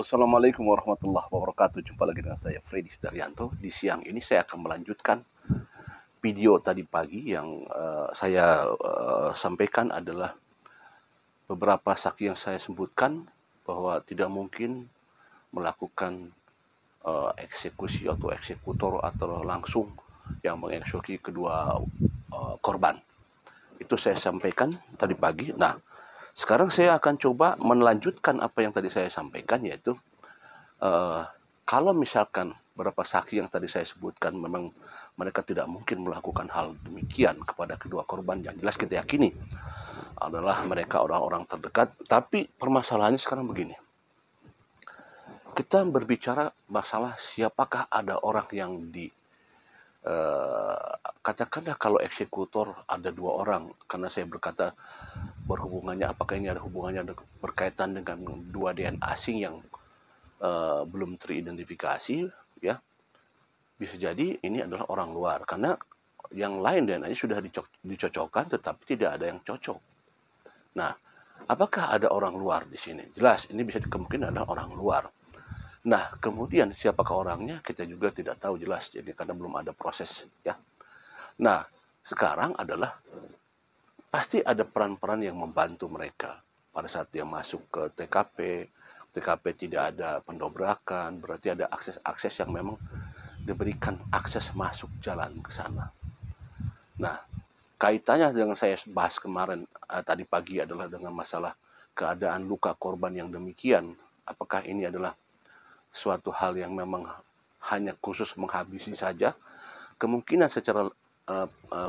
Assalamualaikum warahmatullahi wabarakatuh. Jumpa lagi dengan saya Freddy Sudaryanto. Di siang ini saya akan melanjutkan video tadi pagi yang sampaikan adalah beberapa saksi yang saya sebutkan bahwa tidak mungkin melakukan eksekusi atau eksekutor atau langsung yang mengeksekusi kedua korban. Itu saya sampaikan tadi pagi. Nah, sekarang saya akan coba melanjutkan apa yang tadi saya sampaikan, yaitu kalau misalkan beberapa saksi yang tadi saya sebutkan memang mereka tidak mungkin melakukan hal demikian kepada kedua korban, yang jelas kita yakini adalah mereka orang-orang terdekat. Tapi permasalahannya sekarang begini, kita berbicara masalah siapakah ada orang yang katakanlah kalau eksekutor ada dua orang, karena saya berkata berhubungannya, apakah ini ada hubungannya berkaitan dengan dua DNA asing yang belum teridentifikasi, ya bisa jadi ini adalah orang luar, karena yang lain DNA-nya sudah dicocokkan tetapi tidak ada yang cocok. Nah, apakah ada orang luar di sini? Jelas ini bisa kemungkinan adalah orang luar. Nah, kemudian siapakah orangnya kita juga tidak tahu jelas, jadi karena belum ada proses, ya. Nah, sekarang adalah pasti ada peran-peran yang membantu mereka pada saat dia masuk ke TKP. TKP tidak ada pendobrakan, berarti ada akses-akses yang memang diberikan akses masuk jalan ke sana. Nah, kaitannya dengan saya bahas kemarin tadi pagi adalah dengan masalah keadaan luka korban yang demikian. Apakah ini adalah suatu hal yang memang hanya khusus menghabisi saja? Kemungkinan secara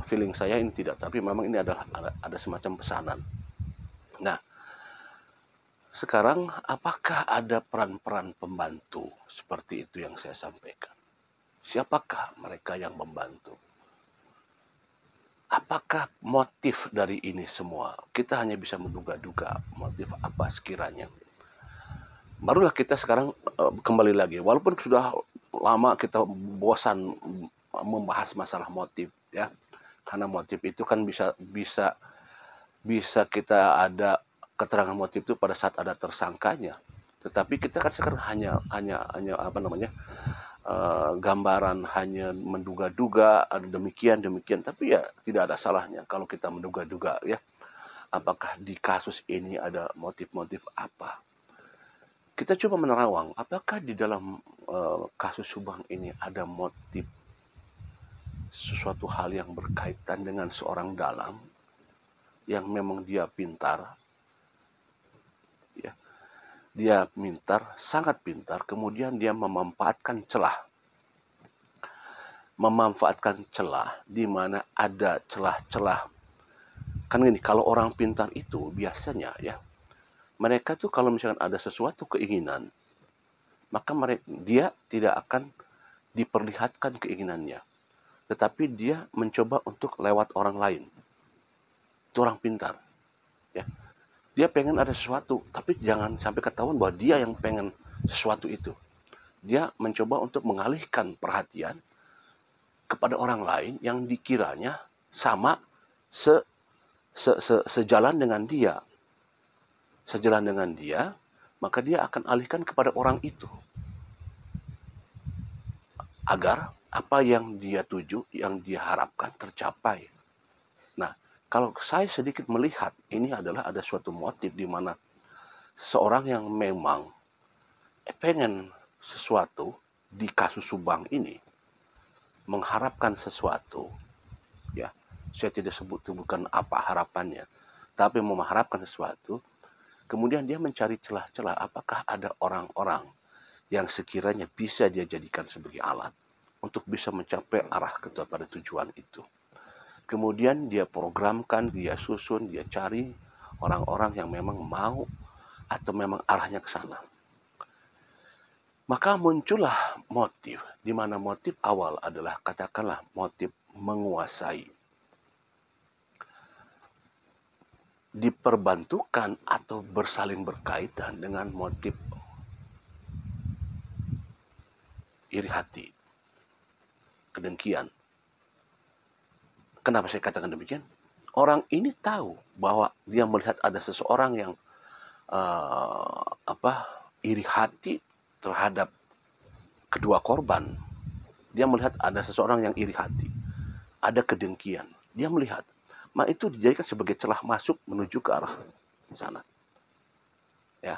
feeling saya ini tidak, tapi memang ini adalah ada semacam pesanan. Nah, sekarang apakah ada peran-peran pembantu seperti itu yang saya sampaikan? Siapakah mereka yang membantu? Apakah motif dari ini semua? Kita hanya bisa menduga-duga motif apa sekiranya. Barulah kita sekarang kembali lagi, walaupun sudah lama kita bosan membahas masalah motif, ya, karena motif itu kan bisa kita ada keterangan motif itu pada saat ada tersangkanya. Tetapi kita kan sekarang hanya apa namanya, gambaran, hanya menduga-duga ada demikian, tapi ya tidak ada salahnya kalau kita menduga-duga, ya. Apakah di kasus ini ada motif-motif apa? Kita coba menerawang, apakah di dalam kasus Subang ini ada motif sesuatu hal yang berkaitan dengan seorang dalang yang memang dia pintar, ya, dia pintar, sangat pintar, kemudian dia memanfaatkan celah di mana ada celah-celah. Kan gini, kalau orang pintar itu biasanya, ya, mereka tuh kalau misalkan ada sesuatu keinginan, maka dia tidak akan diperlihatkan keinginannya, tetapi dia mencoba untuk lewat orang lain. Itu orang pintar, ya. Dia pengen ada sesuatu, tapi jangan sampai ketahuan bahwa dia yang pengen sesuatu itu. Dia mencoba untuk mengalihkan perhatian kepada orang lain yang dikiranya sama sejalan dengan dia. Sejalan dengan dia, maka dia akan alihkan kepada orang itu, agar apa yang dia tuju, yang dia harapkan tercapai. Nah, kalau saya sedikit melihat, ini adalah ada suatu motif di mana seorang yang memang pengen sesuatu di kasus Subang ini, mengharapkan sesuatu, ya, saya tidak sebutkan apa harapannya, tapi mengharapkan sesuatu, kemudian dia mencari celah-celah apakah ada orang-orang yang sekiranya bisa dia jadikan sebagai alat untuk bisa mencapai arah kepada tujuan itu. Kemudian dia programkan, dia susun, dia cari orang-orang yang memang mau atau memang arahnya ke sana. Maka muncullah motif, di mana motif awal adalah katakanlah motif menguasai, diperbantukan atau bersaling berkaitan dengan motif iri hati, kedengkian. Kenapa saya katakan demikian? Orang ini tahu bahwa dia melihat ada seseorang yang iri hati terhadap kedua korban. Dia melihat ada seseorang yang iri hati, ada kedengkian. Dia melihat, itu dijadikan sebagai celah masuk menuju ke arah sana. Ya.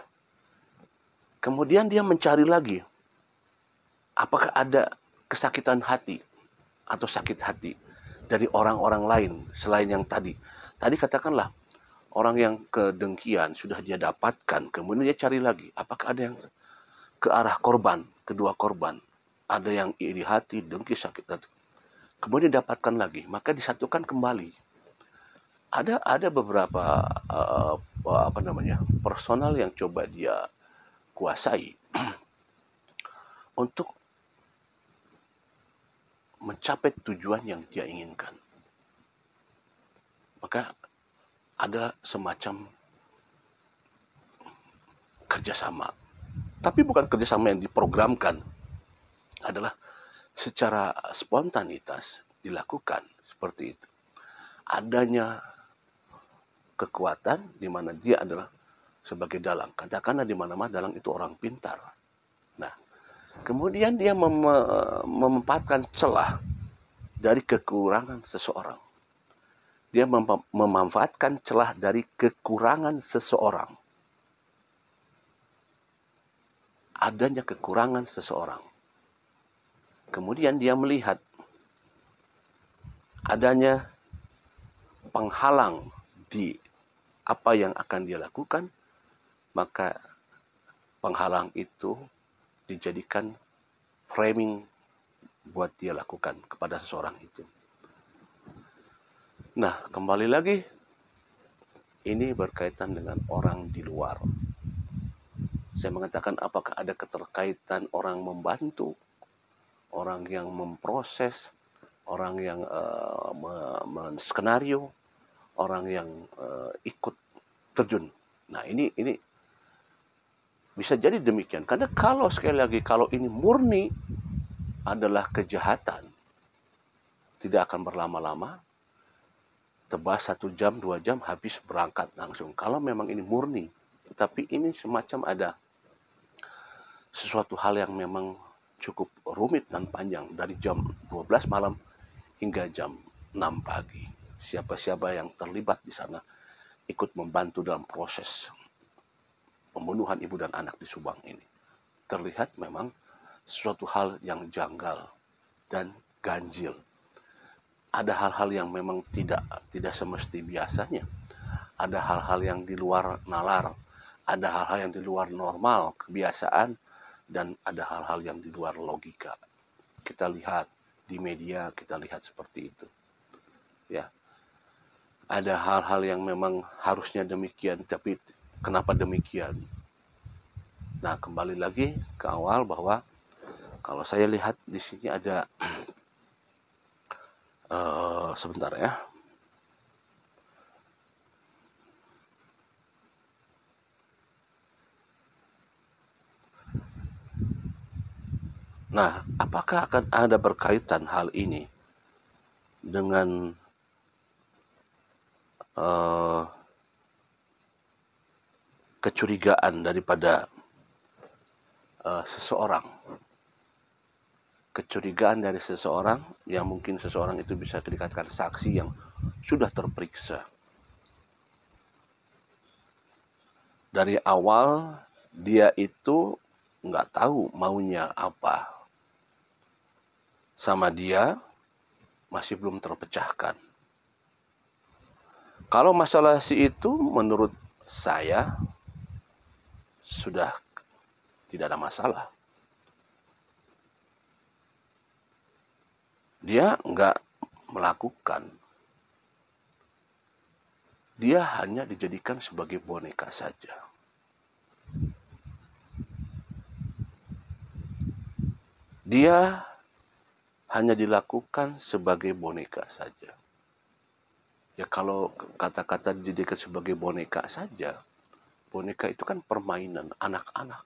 Kemudian dia mencari lagi, apakah ada kesakitan hati atau sakit hati dari orang-orang lain selain yang tadi. Tadi katakanlah orang yang kedengkian sudah dia dapatkan, kemudian dia cari lagi, apakah ada yang ke arah korban, kedua korban, ada yang iri hati, dengki, sakit hati. Kemudian dapatkan lagi, maka disatukan kembali. Ada beberapa personal yang coba dia kuasai untuk mencapai tujuan yang dia inginkan. Maka ada semacam kerjasama. Tapi bukan kerjasama yang diprogramkan. Adalah secara spontanitas dilakukan seperti itu. Adanya kekuatan di mana dia adalah sebagai dalang. Katakanlah di mana-mana dalang itu orang pintar. Nah, kemudian dia memanfaatkan celah dari kekurangan seseorang. Dia memanfaatkan celah dari kekurangan seseorang. Adanya kekurangan seseorang. Kemudian dia melihat adanya penghalang di apa yang akan dia lakukan, maka penghalang itu dijadikan framing buat dia lakukan kepada seseorang itu. Nah, kembali lagi, ini berkaitan dengan orang di luar. Saya mengatakan apakah ada keterkaitan orang membantu, orang yang memproses, orang yang menskenario, orang yang ikut terjun. Nah, ini bisa jadi demikian. Karena kalau sekali lagi, kalau ini murni adalah kejahatan, tidak akan berlama-lama, tebas 1 jam, 2 jam, habis berangkat langsung. Kalau memang ini murni, tapi ini semacam ada sesuatu hal yang memang cukup rumit dan panjang dari jam 12 malam hingga jam 6 pagi. Siapa-siapa yang terlibat di sana ikut membantu dalam proses pembunuhan ibu dan anak di Subang ini. Terlihat memang sesuatu hal yang janggal dan ganjil. Ada hal-hal yang memang tidak semesti biasanya. Ada hal-hal yang di luar nalar. Ada hal-hal yang di luar normal, kebiasaan, dan ada hal-hal yang di luar logika. Kita lihat di media, kita lihat seperti itu. Ya. Ada hal-hal yang memang harusnya demikian, tapi kenapa demikian? Nah, kembali lagi ke awal bahwa kalau saya lihat di sini ada sebentar ya. Nah, apakah akan ada berkaitan hal ini dengan kecurigaan daripada seseorang? Kecurigaan dari seseorang yang mungkin seseorang itu bisa dikatakan saksi yang sudah terperiksa. Dari awal dia itu nggak tahu maunya apa. Sama dia masih belum terpecahkan. Kalau masalah si itu menurut saya sudah tidak ada masalah. Dia nggak melakukan. Dia hanya dijadikan sebagai boneka saja. Dia hanya dilakukan sebagai boneka saja. Ya kalau kata-kata dijadikan sebagai boneka saja, boneka itu kan permainan anak-anak.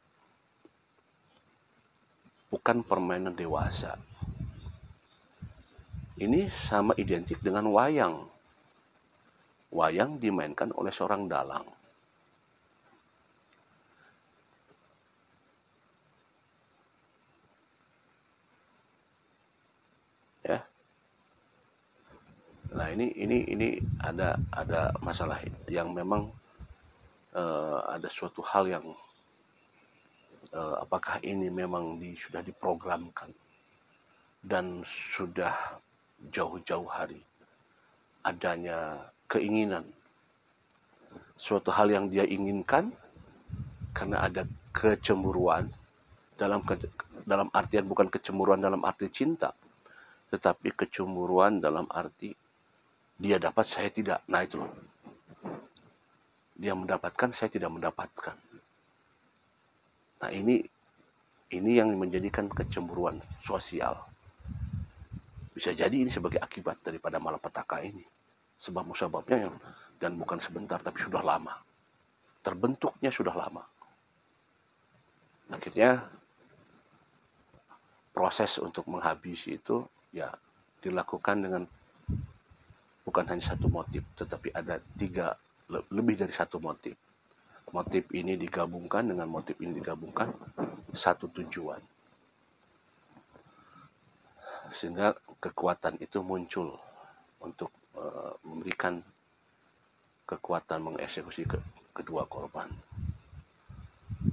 Bukan permainan dewasa. Ini sama identik dengan wayang. Wayang dimainkan oleh seorang dalang. Nah, ini ada masalah yang memang ada suatu hal yang apakah ini memang sudah diprogramkan dan sudah jauh-jauh hari adanya keinginan suatu hal yang dia inginkan karena ada kecemburuan dalam artian bukan kecemburuan dalam arti cinta, tetapi kecemburuan dalam arti dia dapat saya tidak. Nah itu loh, dia mendapatkan saya tidak mendapatkan. Nah ini yang menjadikan kecemburuan sosial. Bisa jadi ini sebagai akibat daripada malapetaka ini. Sebab musababnya dan bukan sebentar tapi sudah lama. Terbentuknya sudah lama. Akhirnya proses untuk menghabisi itu ya dilakukan dengan bukan hanya satu motif, tetapi ada lebih dari satu motif. Motif ini digabungkan dengan motif ini digabungkan satu tujuan. Sehingga kekuatan itu muncul untuk memberikan kekuatan mengeksekusi kedua korban.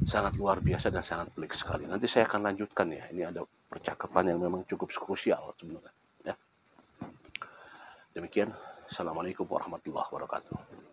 Sangat luar biasa dan sangat pelik sekali. Nanti saya akan lanjutkan ya. Ini ada percakapan yang memang cukup krusial sebenarnya. Ya. Demikian. Assalamualaikum warahmatullahi wabarakatuh.